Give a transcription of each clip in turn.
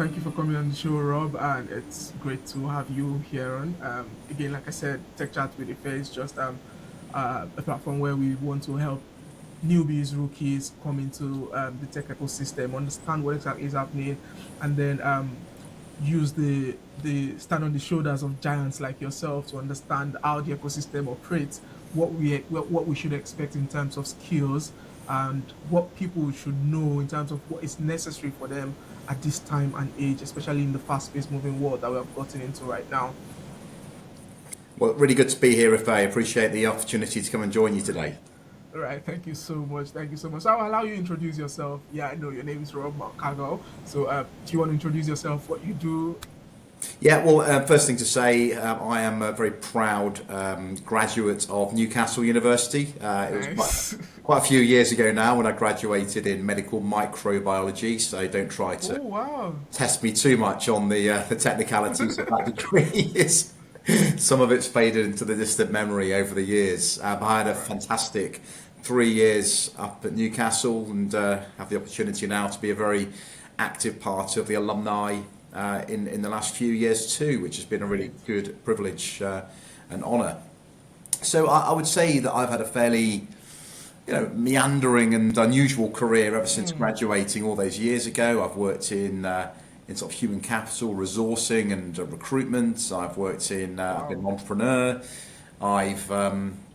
Thank you for coming on the show, Rob, and it's great to have you here on. Again, like I said, Tech Chat with Ife is just a platform where we want to help newbies, rookies come into the tech ecosystem, understand what exactly is happening, and then use the stand on the shoulders of giants like yourself to understand how the ecosystem operates, what we should expect in terms of skills, and what people should know in terms of what is necessary for them at this time and age, especially in the fast-paced moving world that we have gotten into right now. Well, really good to be here, If I appreciate the opportunity to come and join you today. All right, thank you so much. Thank you so much. So I'll allow you to introduce yourself. Yeah, I know your name is Rob McCargow. So, do you want to introduce yourself, what you do? Yeah, well, first thing to say, I am a very proud graduate of Newcastle University. It was Nice. quite a few years ago now when I graduated in medical microbiology, so don't try to Oh, wow. test me too much on the technicalities of that degree. Some of it's faded into the distant memory over the years. I had a fantastic 3 years up at Newcastle and have the opportunity now to be a very active part of the alumni in the last few years too, which has been a really good privilege and honour. So I would say that I've had a fairly meandering and unusual career ever since graduating all those years ago. I've worked in sort of human capital, resourcing and recruitment. I've worked I've been an Wow. entrepreneur. I've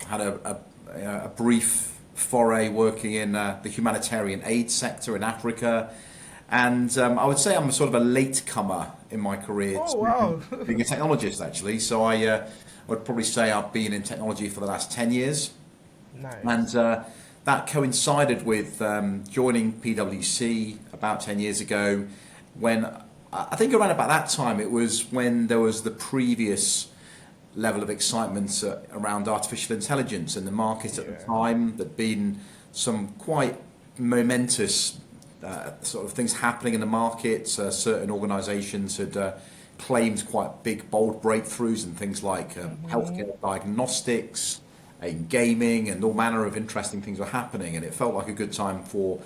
had a brief foray working in the humanitarian aid sector in Africa. And I would say I'm sort of a latecomer in my career Oh, to wow. being a technologist, actually. So I would probably say I've been in technology for the last 10 years. And Nice. that coincided with joining PwC about 10 years ago when I think around about that time it was when there was the previous level of excitement around artificial intelligence in the market at the Yeah. time. There'd been some quite momentous sort of things happening in the market. Certain organisations had claimed quite big, bold breakthroughs in things like healthcare diagnostics, in gaming, and all manner of interesting things were happening. And it felt like a good time for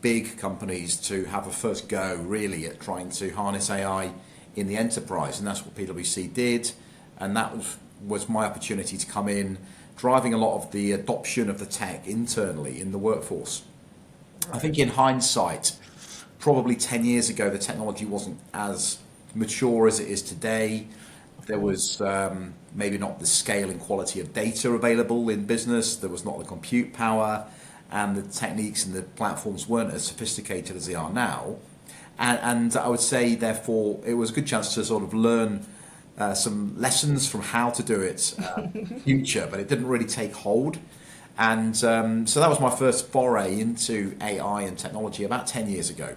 big companies to have a first go, really, at trying to harness AI in the enterprise. And that's what PwC did. And that was my opportunity to come in, driving a lot of the adoption of the tech internally in the workforce. I think Right. in hindsight, probably 10 years ago, the technology wasn't as mature as it is today. Of There course. was maybe not the scale and quality of data available in business. There was not the compute power, and the techniques and the platforms weren't as sophisticated as they are now. And I would say, therefore, it was a good chance to sort of learn some lessons from how to do it in the future, but it didn't really take hold. And so that was my first foray into AI and technology about 10 years ago.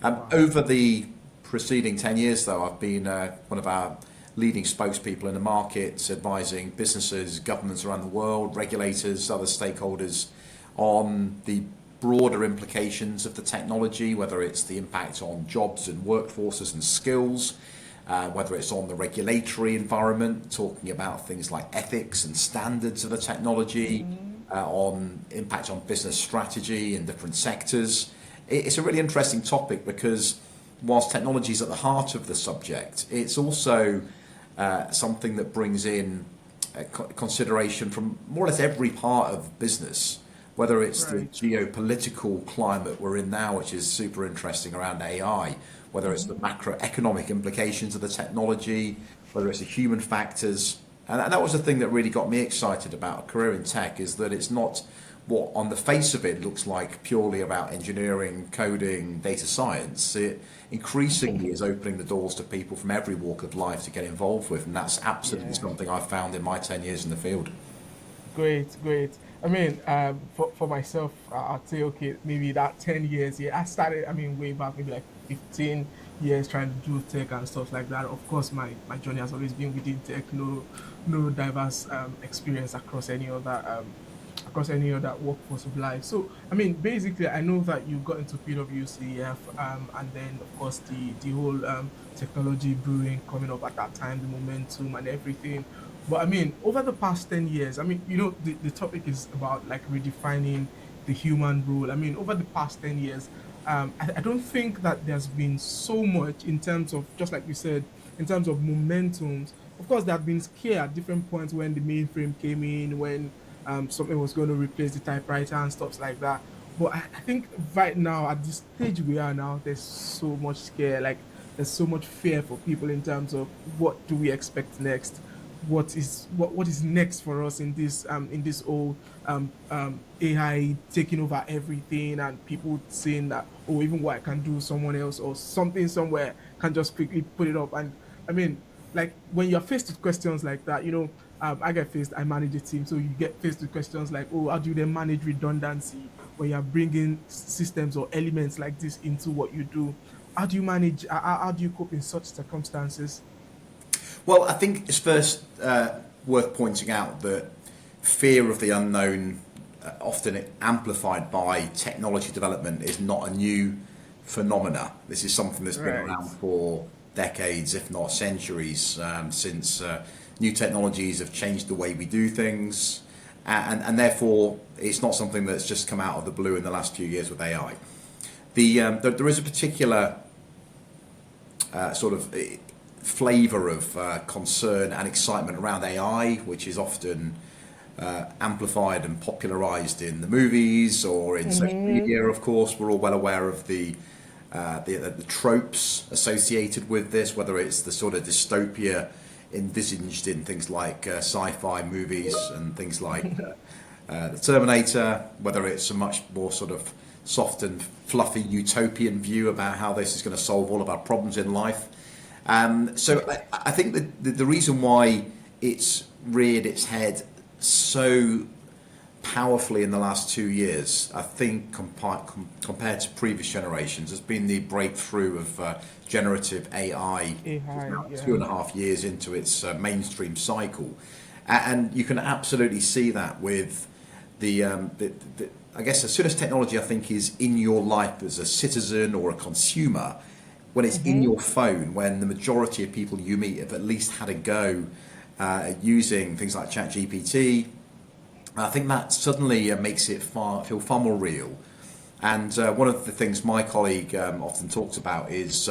Wow. Over the preceding 10 years, though, I've been one of our leading spokespeople in the market, advising businesses, governments around the world, regulators, other stakeholders on the broader implications of the technology, whether it's the impact on jobs and workforces and skills, whether it's on the regulatory environment, talking about things like ethics and standards of the technology, on impact on business strategy in different sectors. It's a really interesting topic because whilst technology is at the heart of the subject, it's also something that brings in consideration from more or less every part of business, whether it's the Right. geopolitical climate we're in now, which is super interesting around AI, whether it's the macroeconomic implications of the technology, whether it's the human factors. And that was the thing that really got me excited about a career in tech, is that it's not what on the face of it looks like purely about engineering, coding, data science. It increasingly is opening the doors to people from every walk of life to get involved with. And that's absolutely Yeah. something I've found in my 10 years in the field. Great, great. I mean, for myself, I'd say, okay, maybe that 10 years, yeah, I started, I mean, way back, maybe like 15 years trying to do tech and stuff like that. Of course, my journey has always been within tech, no diverse experience across any other workforce of life. So, I mean, basically, I know that you got into PwCF, and then, of course, the whole technology brewing coming up at that time, the momentum and everything. But I mean, over the past 10 years, I mean, the topic is about like redefining the human role. I mean, over the past 10 years, I don't think that there's been so much in terms of, just like you said, in terms of momentums. Of course, there have been scare at different points when the mainframe came in, when something was going to replace the typewriter and stuff like that. But I think right now, at this stage we are now, there's so much scare. Like there's so much fear for people in terms of what do we expect next, what is next for us in this whole AI taking over everything, and people saying that, oh, even what I can do, someone else or something somewhere can just quickly put it up. And I mean, like when you're faced with questions like that, I manage a team, so you get faced with questions like, oh, how do you then manage redundancy when you're bringing systems or elements like this into what you do? How do you manage? How do you cope in such circumstances? Well, I think it's first worth pointing out that fear of the unknown, often amplified by technology development, is not a new phenomena. This is something that's been Right. around for decades, if not centuries, since new technologies have changed the way we do things. Therefore, it's not something that's just come out of the blue in the last few years with AI. There is a particular sort of flavour of concern and excitement around AI, which is often amplified and popularised in the movies or in social Mm-hmm. media. Of course, we're all well aware of the tropes associated with this, whether it's the sort of dystopia envisaged in things like sci-fi movies and things like the Terminator, whether it's a much more sort of soft and fluffy utopian view about how this is going to solve all of our problems in life. I think that the reason why it's reared its head so powerfully in the last 2 years, I think compared to previous generations, has been the breakthrough of generative AI, which is AI, now two yeah. and a half years into its mainstream cycle. And you can absolutely see that with the I guess as soon as technology, I think, is in your life as a citizen or a consumer, when it's in Mm-hmm. your phone, when the majority of people you meet have at least had a go at using things like ChatGPT, I think that suddenly makes it feel far more real. And one of the things my colleague often talks about is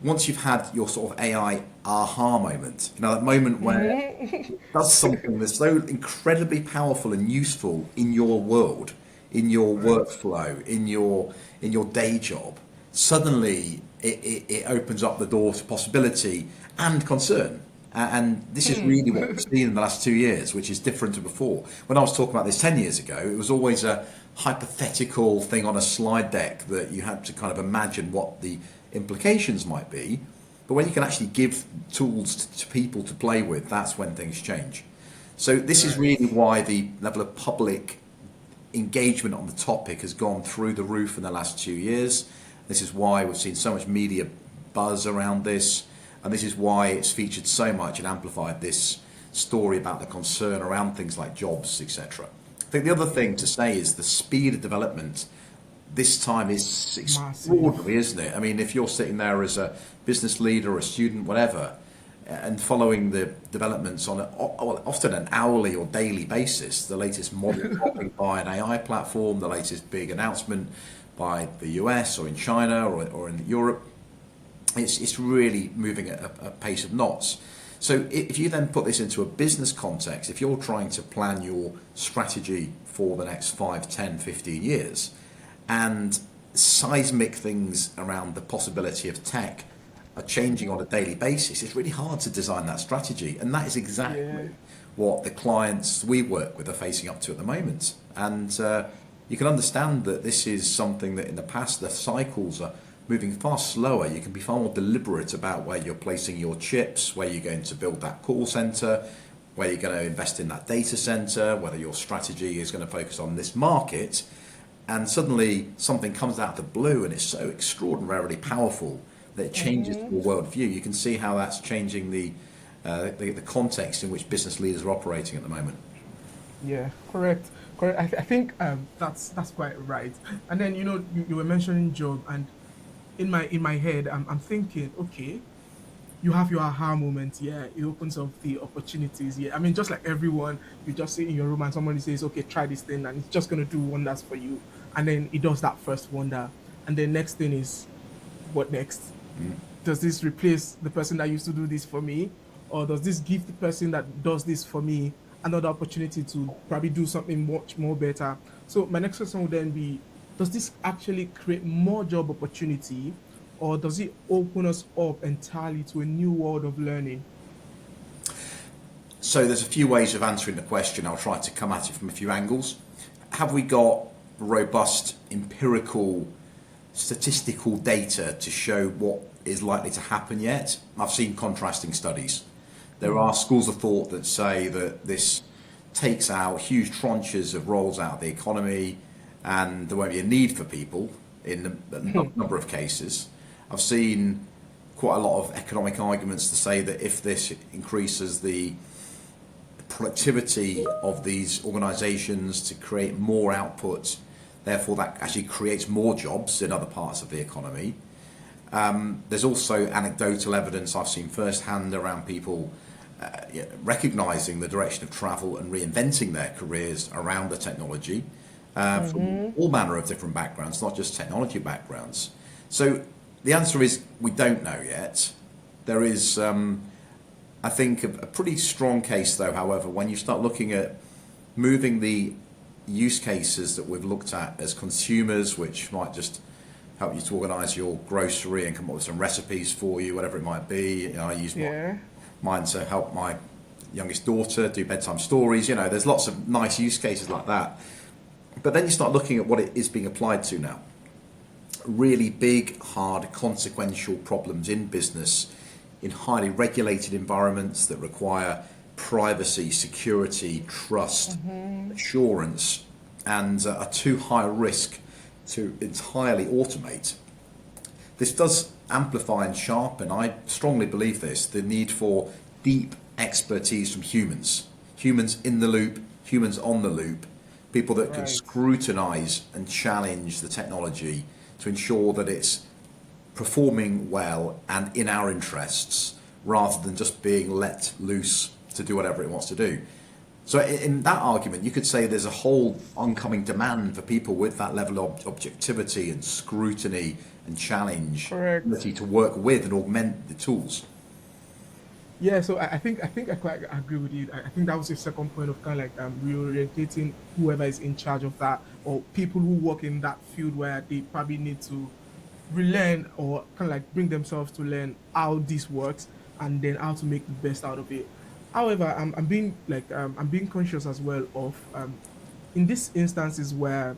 once you've had your sort of AI aha moment, that moment where Mm-hmm. does something that's so incredibly powerful and useful in your world, in your Right. workflow, in your day job, suddenly it opens up the door to possibility and concern. And this is really what we've seen in the last 2 years, which is different to before. When I was talking about this 10 years ago, it was always a hypothetical thing on a slide deck that you had to kind of imagine what the implications might be. But when you can actually give tools to people to play with, that's when things change. So this is Right. really why the level of public engagement on the topic has gone through the roof in the last 2 years. This is why we've seen so much media buzz around this, and this is why it's featured so much and amplified this story about the concern around things like jobs, etc. I think the other thing to Yeah. say is the speed of development this time is Massive. extraordinary, isn't it? I mean, if you're sitting there as a business leader or a student, whatever, and following the developments on often an hourly or daily basis, the latest model dropping by an AI platform, the latest big announcement by the US or in China or in Europe, it's really moving at a pace of knots. So if you then put this into a business context, if you're trying to plan your strategy for the next 5, 10, 15 years, and seismic things around the possibility of tech are changing on a daily basis, it's really hard to design that strategy. And that is Yeah. exactly what the clients we work with are facing up to at the moment. And you can understand that this is something that in the past the cycles are moving far slower. You can be far more deliberate about where you're placing your chips, where you're going to build that call center, where you're going to invest in that data center, whether your strategy is going to focus on this market. And suddenly something comes out of the blue and it's so extraordinarily powerful that it changes Mm-hmm. your worldview. You can see how that's changing the context in which business leaders are operating at the moment. Yeah, correct. Correct. I think that's quite right. And then you were mentioning job, and in my head, I'm thinking, okay, you have your aha moment. Yeah, it opens up the opportunities. Yeah, I mean, just like everyone, you just sit in your room and somebody says, okay, try this thing, and it's just gonna do wonders for you. And then it does that first wonder. And the next thing is, what next? Does this replace the person that used to do this for me? Or does this give the person that does this for me another opportunity to probably do something much more better? So my next question would then be, does this actually create more job opportunity, or does it open us up entirely to a new world of learning? So there's a few ways of answering the question. I'll try to come at it from a few angles. Have we got robust empirical statistical data to show what is likely to happen yet? I've seen contrasting studies. There are schools of thought that say that this takes out huge tranches of roles out of the economy and there won't be a need for people in a number of cases. I've seen quite a lot of economic arguments to say that if this increases the productivity of these organisations to create more output, therefore that actually creates more jobs in other parts of the economy. There's also anecdotal evidence I've seen firsthand around people recognising the direction of travel and reinventing their careers around the technology from all manner of different backgrounds, not just technology backgrounds. So the answer is we don't know yet. There is, I think, a pretty strong case though, however, when you start looking at moving the use cases that we've looked at as consumers, which might just help you to organise your grocery and come up with some recipes for you, whatever it might be. You know, I use Yeah. mine to help my youngest daughter do bedtime stories. You know, there's lots of nice use cases like that. But then you start looking at what it is being applied to now. Really big, hard, consequential problems in business, in highly regulated environments that require privacy, security, trust, assurance, and are too high risk to entirely automate. This does amplify and sharpen, I strongly believe this, the need for deep expertise from humans. Humans in the loop, humans on the loop, people that can Right. scrutinise and challenge the technology to ensure that it's performing well and in our interests rather than just being let loose to do whatever it wants to do. So in that argument, you could say there's a whole oncoming demand for people with that level of objectivity and scrutiny and challenge, Correct. ability to work with and augment the tools. Yeah, so I think I quite agree with you. I think that was the second point of kind of like reorientating whoever is in charge of that, or people who work in that field where they probably need to relearn or kind of like bring themselves to learn how this works and then how to make the best out of it. However, I'm being like I'm being conscious as well of in these instances where,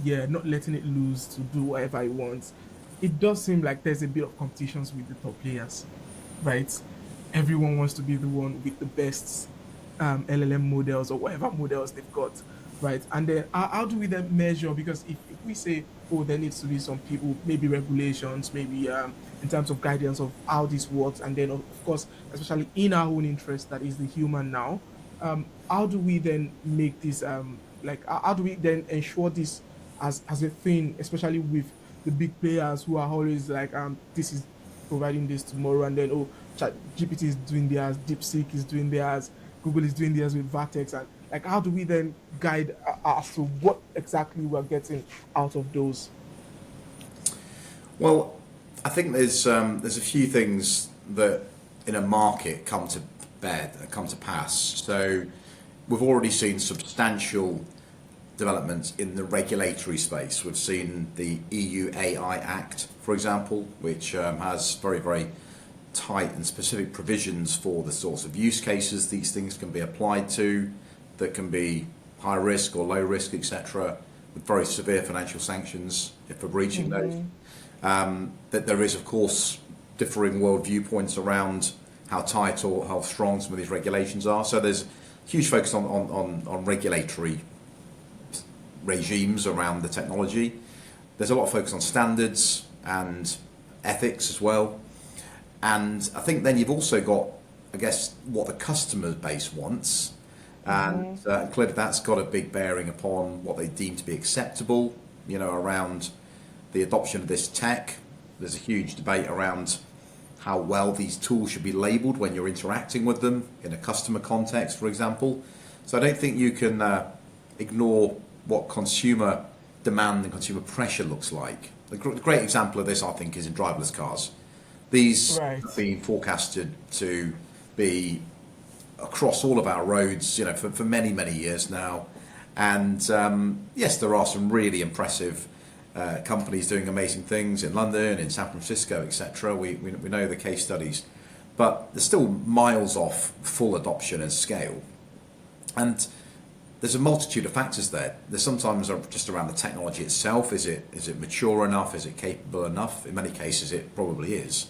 yeah, not letting it loose to do whatever it wants. It does seem like there's a bit of competitions with the top players, right? Everyone wants to be the one with the best LLM models or whatever models they've got, right? And then how do we then measure? Because if we say, oh, there needs to be some people, maybe regulations, maybe in terms of guidance of how this works, and then of course, especially in our own interest, that is the human now. How do we then make this like how do we then ensure this as a thing, especially with the big players who are always like this is providing this tomorrow, and then oh, Chat GPT is doing theirs, DeepSeek is doing theirs, Google is doing theirs with Vertex, and like how do we then guide as to what exactly we're getting out of those? Well, I think there's a few things that in a market come to come to pass. So we've already seen substantial developments in the regulatory space. We've seen the EU AI Act, for example, which has very tight and specific provisions for the sorts of use cases these things can be applied to, that can be high risk or low risk, etc., with very severe financial sanctions if for breaching those. That there is, of course, differing world viewpoints around how tight or how strong some of these regulations are. So there's huge focus on regulatory regimes around the technology. There's a lot of focus on standards and ethics as well. And I think then you've also got, I guess, what the customer base wants. And clearly that's got a big bearing upon what they deem to be acceptable, you know, around the adoption of this tech. There's a huge debate around how well these tools should be labelled when you're interacting with them in a customer context, for example. So I don't think you can ignore what consumer demand and consumer pressure looks like. The great example of this, I think, is in driverless cars. These Right. have been forecasted to be across all of our roads, for many, many years now. And yes, there are some really impressive companies doing amazing things in London, in San Francisco, etc. We know the case studies, but they're still miles off full adoption and scale. And there's a multitude of factors there. There's sometimes just around the technology itself. Is it mature enough? Is it capable enough? In many cases, it probably is.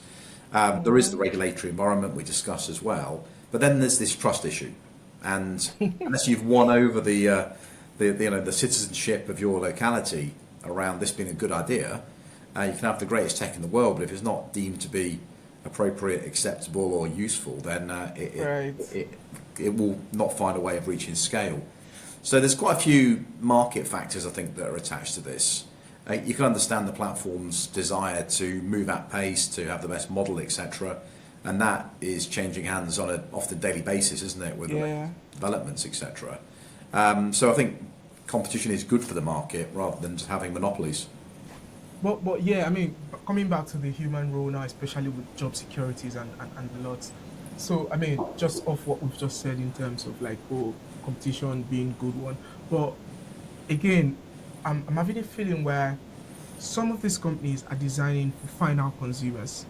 There is the regulatory environment we discuss as well. But then there's this trust issue, and unless you've won over the citizenship of your locality around this being a good idea, you can have the greatest tech in the world, but if it's not deemed to be appropriate, acceptable, or useful, then it will not find a way of reaching scale. So there's quite a few market factors, I think, that are attached to this. You can understand the platform's desire to move at pace, to have the best model, etc., and that is changing hands on an often daily basis, isn't it, with developments, etc. So I think competition is good for the market rather than just having monopolies. But yeah, I mean, coming back to the human role now, especially with job securities and the lots. So I mean, just off what we've just said in terms of like, competition being good one, but again, I'm having a feeling where some of these companies are designing for final consumers,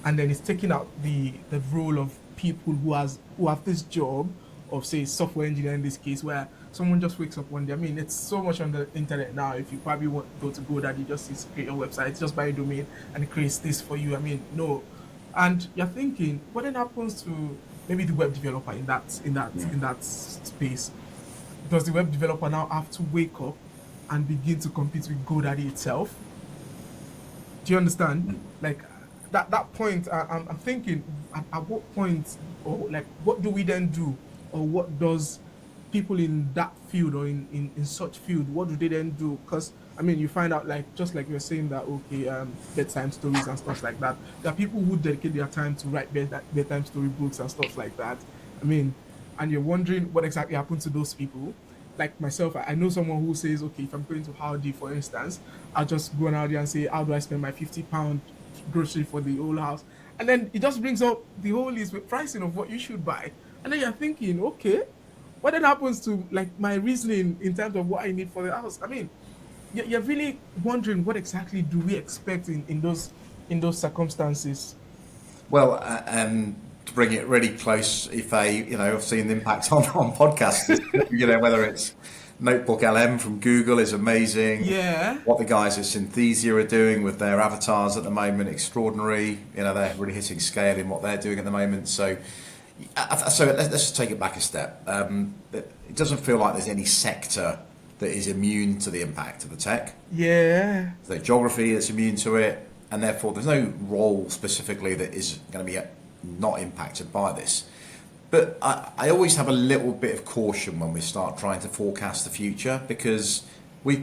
and then it's taking out the role of people who have this job of, say, software engineer in this case, where someone just wakes up one day. I mean, it's so much on the internet now. If you probably want to go to GoDaddy, just create a website, just buy a domain, and it creates this for you. I mean, no, and you're thinking, what then happens to maybe the web developer in that space? Does the web developer now have to wake up and begin to compete with GoDaddy itself? Do you understand? Like that point, I'm thinking, at what point, or like, what do we then do, or what does people in that field, or in such field, what do they then do? Because I mean, you find out, like, just like you're saying that, okay, bedtime stories and stuff like that. There are people who dedicate their time to write bedtime story books and stuff like that. I mean, and you're wondering what exactly happened to those people. Like myself, I know someone who says, okay, if I'm going to Howdy, for instance, I'll just go on Howdy and say, how do I spend my £50 grocery for the whole house? And then it just brings up the whole list with pricing of what you should buy. And then you're thinking, okay, what then happens to like my reasoning in terms of what I need for the house? I mean, you're really wondering what exactly do we expect in those circumstances. Well, to bring it really close, if I've seen the impact on podcasts, whether it's Notebook LM from Google is amazing. Yeah. What the guys at Synthesia are doing with their avatars at the moment, extraordinary. They're really hitting scale in what they're doing at the moment. So let's just take it back a step. It doesn't feel like there's any sector that is immune to the impact of the tech. Yeah. There's no geography that's immune to it, and therefore there's no role specifically that is going to be not impacted by this. But I always have a little bit of caution when we start trying to forecast the future, because we're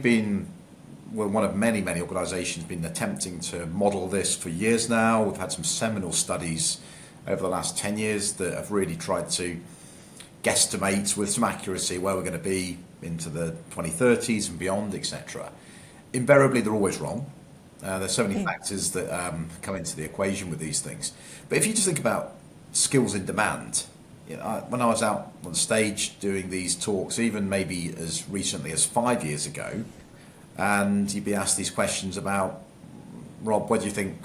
one of many, many organisations been attempting to model this for years now. We've had some seminal studies over the last 10 years that have really tried to guesstimate with some accuracy where we're going to be into the 2030s and beyond, etc. Invariably, they're always wrong. There's so many factors that come into the equation with these things. But if you just think about skills in demand, when I was out on stage doing these talks, even maybe as recently as 5 years ago, and you'd be asked these questions about, Rob, what do you think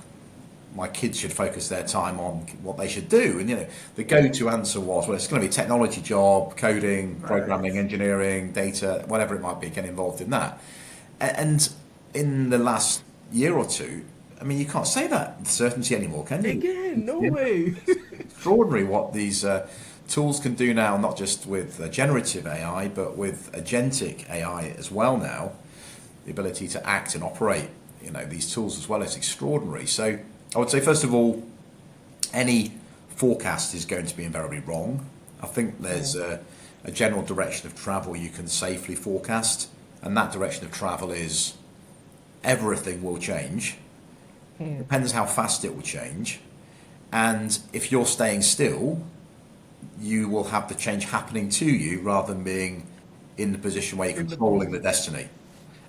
my kids should focus their time on, what they should do? And the go-to answer was, well, it's going to be a technology job, coding, programming, engineering, data, whatever it might be, get involved in that. And in the last year or two, I mean, you can't say that with certainty anymore, can you? Again, no way. Extraordinary what these tools can do now, not just with generative AI, but with agentic AI as well now. The ability to act and operate, these tools as well is extraordinary. So I would say, first of all, any forecast is going to be invariably wrong. I think there's a general direction of travel you can safely forecast, and that direction of travel is everything will change. Depends how fast it will change. And if you're staying still, you will have the change happening to you rather than being in the position where you're controlling the destiny.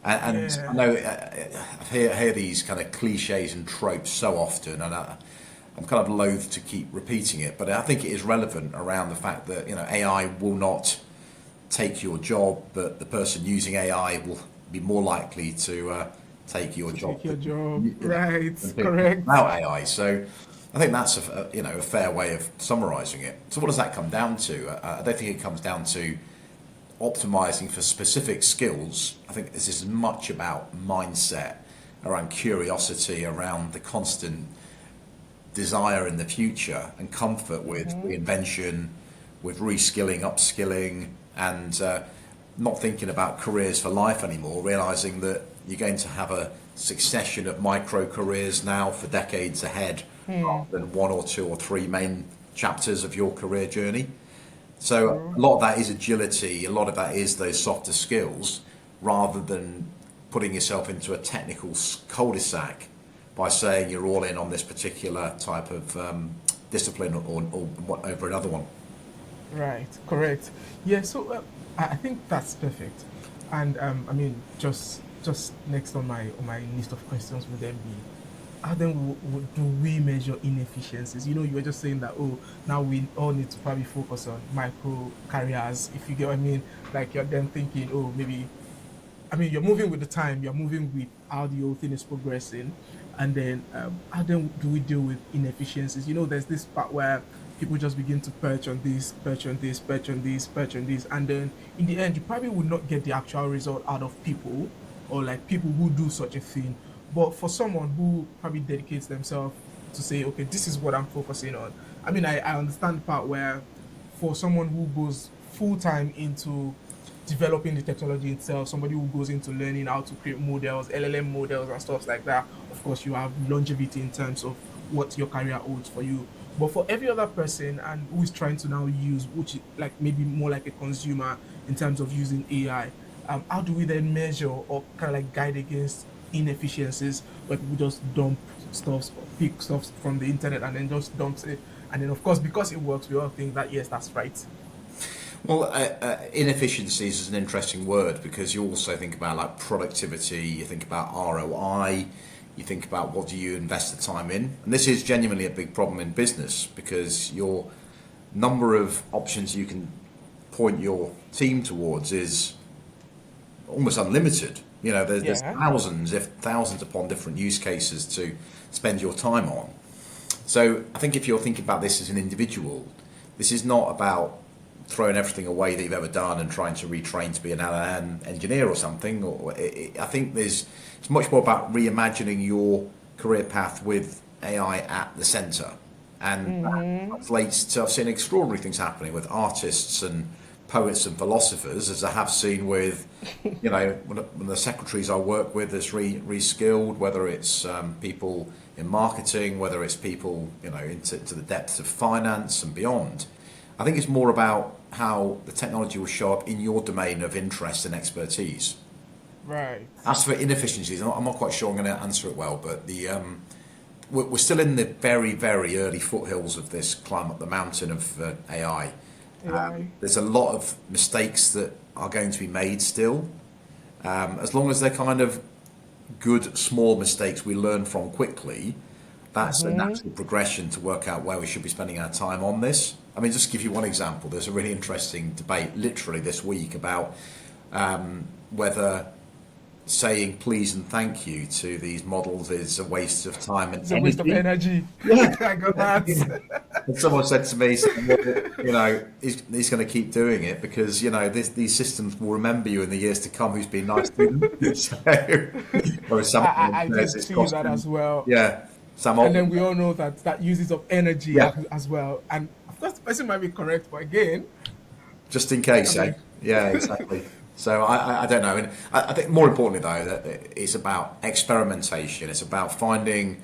And I Yeah. know I hear these kind of cliches and tropes so often, and I'm kind of loath to keep repeating it, but I think it is relevant around the fact that AI will not take your job, but the person using AI will be more likely to take your To job take your job. Right. than people Correct. without AI. So I think that's a fair way of summarising it. So what does that come down to? I don't think it comes down to optimizing for specific skills. I think this is much about mindset, around curiosity, around the constant desire in the future and comfort with reinvention, with reskilling, upskilling, and not thinking about careers for life anymore, realizing that you're going to have a succession of micro careers now for decades ahead, rather than one or two or three main chapters of your career journey. So True. a lot of that is agility, a lot of that is those softer skills, rather than putting yourself into a technical cul-de-sac by saying you're all in on this particular type of discipline or over another one. Right, correct. Yeah, so I think that's perfect. And I mean, just next on my list of questions would then be, how then do we measure inefficiencies? You were just saying that, oh, now we all need to probably focus on micro careers, if you get what I mean. Like you're then thinking, oh, maybe, I mean, you're moving with the time, you're moving with how the whole thing is progressing. And then, how then do we deal with inefficiencies? There's this part where people just begin to perch on this, perch on this, perch on this, perch on this. And then in the end, you probably would not get the actual result out of people, or like people who do such a thing. But for someone who probably dedicates themselves to say, okay, this is what I'm focusing on. I mean, I understand the part where for someone who goes full time into developing the technology itself, somebody who goes into learning how to create models, LLM models, and stuff like that, of course, you have longevity in terms of what your career holds for you. But for every other person and who is trying to now use, which is like maybe more like a consumer in terms of using AI, how do we then measure or kind of like guide against inefficiencies where people just dump stuff, pick stuff from the internet and then just dumps it? And then, of course, because it works, we all think that yes, that's right. Well, inefficiencies is an interesting word because you also think about like productivity, you think about ROI, you think about what do you invest the time in, and this is genuinely a big problem in business because your number of options you can point your team towards is almost unlimited. There's Yeah. thousands, if thousands upon different use cases to spend your time on. So I think if you're thinking about this as an individual, this is not about throwing everything away that you've ever done and trying to retrain to be an LLM engineer or something. I think it's much more about reimagining your career path with AI at the centre, and that translates to I've seen extraordinary things happening with artists and poets and philosophers, as I have seen with when the secretaries I work with is reskilled, whether it's people in marketing, whether it's people into to the depths of finance and beyond. I think it's more about how the technology will show up in your domain of interest and expertise. Right. As for inefficiencies, I'm not quite sure I'm going to answer it well, but we're still in the very, very early foothills of this climb up the mountain of AI. AI. There's a lot of mistakes that are going to be made still. As long as they're kind of good, small mistakes we learn from quickly, that's a natural progression to work out where we should be spending our time on this. I mean, just to give you one example, there's a really interesting debate literally this week about whether saying please and thank you to these models is a waste of time and It's a waste of energy. energy. Yeah. I got that. And someone said to me, well, he's going to keep doing it because these systems will remember you in the years to come who's been nice to them. So, or I, something I says did it's see that costing, as well. yeah, some And old, then we all know that that uses up energy yeah, as well. And of course, the person might be correct, but again, just in I case, eh? mean, Yeah, exactly. So I don't know. And I think more importantly though that it's about experimentation. It's about finding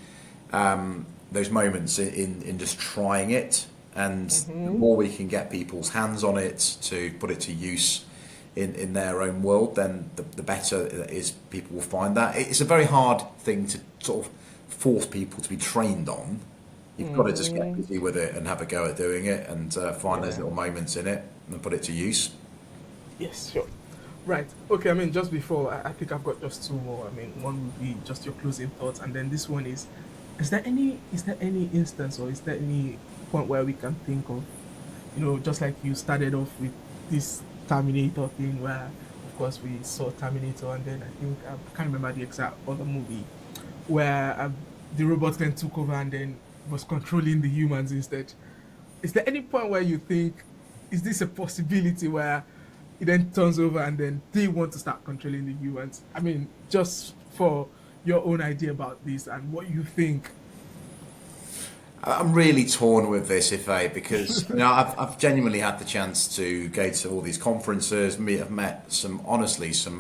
those moments in just trying it, and the more we can get people's hands on it to put it to use in their own world, then the better it is. People will find that it's a very hard thing to sort of force people to be trained on. You've got to just get busy with it and have a go at doing it, and find those yeah. little moments in it and put it to use. Yes, sure. Right. Okay. I mean, just before, I think I've got just two more. I mean, one would be just your closing thoughts, and then this one is there any instance or is there any point where we can think of, just like you started off with this Terminator thing, where of course we saw Terminator, and then I think I can't remember the exact other movie where the robot then took over and then was controlling the humans instead. Is there any point where you think, is this a possibility where it then turns over and then they want to start controlling the humans? I mean, just for your own idea about this and what you think. I'm really torn with this, Ife, because I've genuinely had the chance to go to all these conferences. I've met some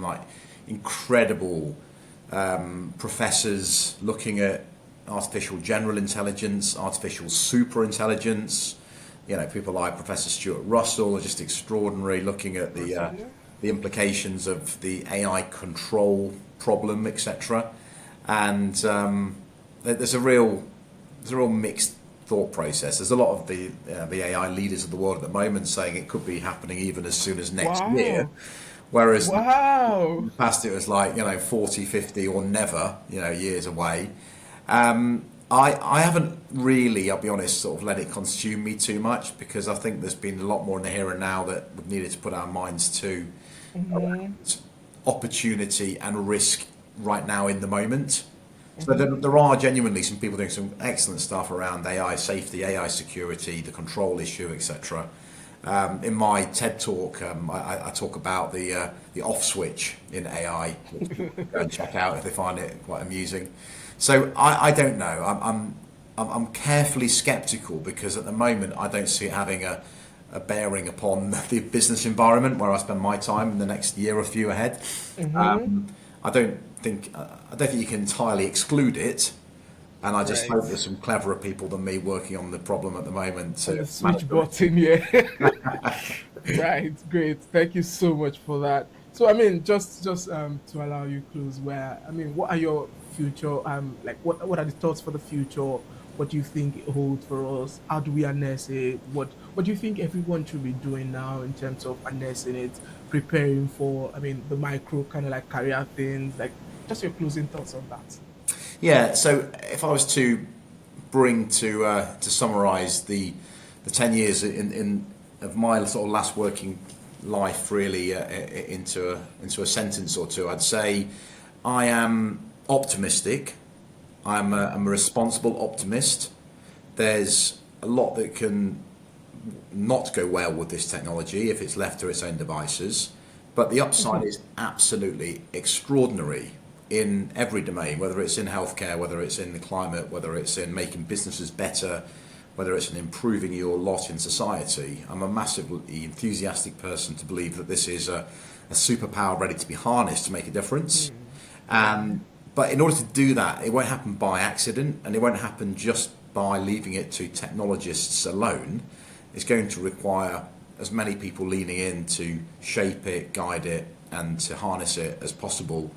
like incredible professors looking at artificial general intelligence, artificial super intelligence. People like Professor Stuart Russell are just extraordinary, looking at Russell, yeah. the implications of the AI control problem, etc. And there's a real mixed thought process. There's a lot of the AI leaders of the world at the moment saying it could be happening even as soon as next year, Wow. whereas in Wow. the past it was like 40, 50, or never, years away. I haven't really, I'll be honest, sort of let it consume me too much, because I think there's been a lot more in the here and now that we've needed to put our minds to Hmm. around opportunity and risk right now in the moment. So Hmm. there are genuinely some people doing some excellent stuff around AI safety, AI security, the control issue, etc. In my TED talk, I talk about the off switch in AI, which people can go and check out if they find it quite amusing. So I don't know. I'm carefully sceptical, because at the moment I don't see it having a bearing upon the business environment where I spend my time in the next year or few ahead. Hmm. I don't I don't think you can entirely exclude it, and I just Right. hope there's some cleverer people than me working on the problem at the moment On to the manage switch the risk. button, yeah. Right, great. Thank you so much for that. So, I mean, just to allow you close, where I mean, what are your future like what are the thoughts for the future? What do you think it holds for us? How do we harness it? What do you think everyone should be doing now in terms of harnessing it, preparing for, I mean, the micro kind of like career things, like just your closing thoughts on that. Yeah. So if I was to bring to summarise the 10 years in of my sort of last working life, really, into a sentence or two, I'd say I am optimistic. I'm a responsible optimist. There's a lot that can not go well with this technology if it's left to its own devices. But the upside is absolutely extraordinary in every domain, whether it's in healthcare, whether it's in the climate, whether it's in making businesses better, whether it's in improving your lot in society. I'm a massively enthusiastic person to believe that this is a superpower ready to be harnessed to make a difference. Mm, right. Um, but in order to do that, it won't happen by accident, and it won't happen just by leaving it to technologists alone. It's going to require as many people leaning in to shape it, guide it, and to harness it as possible,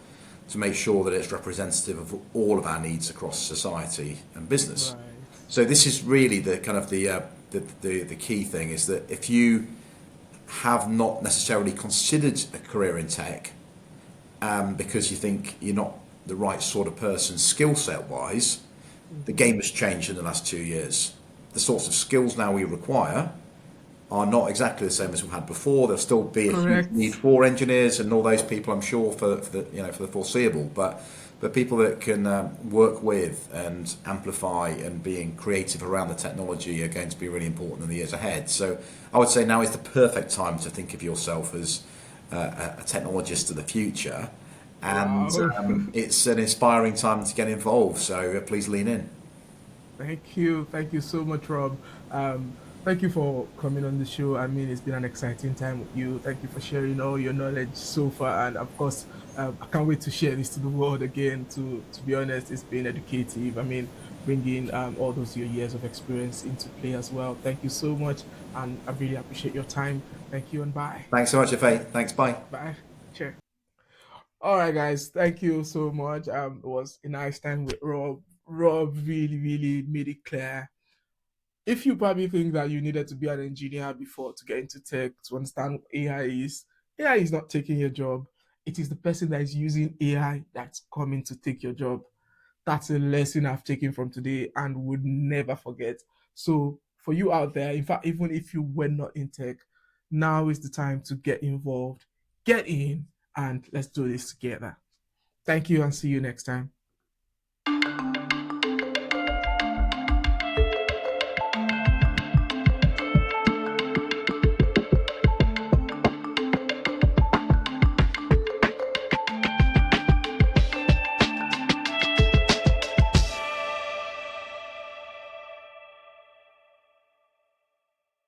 to make sure that it's representative of all of our needs across society and business. Right. So this is really the kind of the key thing, is that if you have not necessarily considered a career in tech, because you think you're not the right sort of person skill set wise, the Hmm. game has changed in the last 2 years. The sorts of skills now we require are not exactly the same as we've had before. There'll still be a huge need Correct. for engineers and all those people, I'm sure, for the for the foreseeable. But people that can work with and amplify and being creative around the technology are going to be really important in the years ahead. So I would say now is the perfect time to think of yourself as a technologist of the future, and Wow. it's an inspiring time to get involved. So please lean in. Thank you. Thank you so much, Rob. Thank you for coming on the show. I mean, it's been an exciting time with you. Thank you for sharing all your knowledge so far. And of course, I can't wait to share this to the world again. To be honest, it's been educative. I mean, bringing all those your years of experience into play as well. Thank you so much. And I really appreciate your time. Thank you and bye. Thanks so much, Faye. Thanks. Bye. Bye. Sure. All right, guys. Thank you so much. It was a nice time with Rob. Rob really, really made it clear, if you probably think that you needed to be an engineer before to get into tech to understand what AI is, AI is not taking your job. It is the person that is using AI that's coming to take your job. That's a lesson I've taken from today and would never forget. So, for you out there, in fact, even if you were not in tech, now is the time to get involved, get in, and let's do this together. Thank you and see you next time.